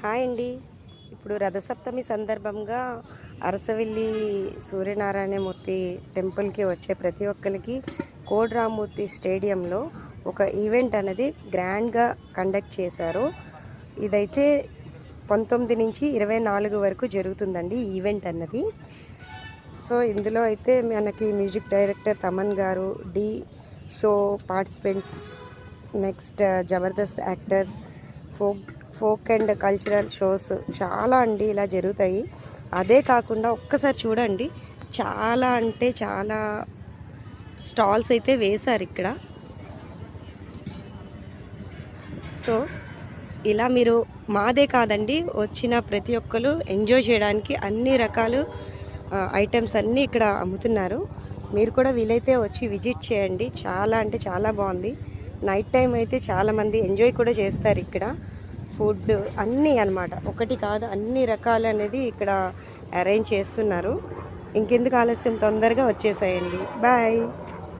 Hi అండి. ఇప్పుడు రథసప్తమి సందర్భంగా అరసవిల్లి సూర్యనారాయణమూర్తి టెంపుల్కి వచ్చే ప్రతి ఒక్కరికి కోడి రామ్మూర్తి స్టేడియంలో ఒక ఈవెంట్ అనేది గ్రాండ్గా కండక్ట్ చేశారు. ఇదైతే 19 నుంచి 24 వరకు జరుగుతుందండి ఈవెంట్ అన్నది. సో ఇందులో అయితే మనకి music director Thaman garu, the show participants, next Jabardasth actors, folk and cultural shows చాలా అండి ఇలా జరుగుతాయి. అదే కాకుండా ఒక్కసారి చూడండి, చాలా అంటే చాలా స్టాల్స్ అయితే వేశారు ఇక్కడ. సో ఇలా మీరు మాదే కాదండి, వచ్చిన ప్రతి ఒక్కరు ఎంజాయ్ చేయడానికి అన్ని రకాలు ఐటమ్స్ అన్నీ ఇక్కడ అమ్ముతున్నారు. మీరు కూడా వీలైతే వచ్చి విజిట్ చేయండి. చాలా అంటే చాలా బాగుంది. నైట్ టైం అయితే చాలామంది ఎంజాయ్ కూడా చేస్తారు ఇక్కడ. ఫుడ్ అన్నీ అన్నమాట, ఒకటి కాదు అన్ని రకాలు అనేది ఇక్కడ అరేంజ్ చేస్తున్నారు. ఇంకెందుకు ఆలస్యం, తొందరగా వచ్చేసేయండి. బాయ్.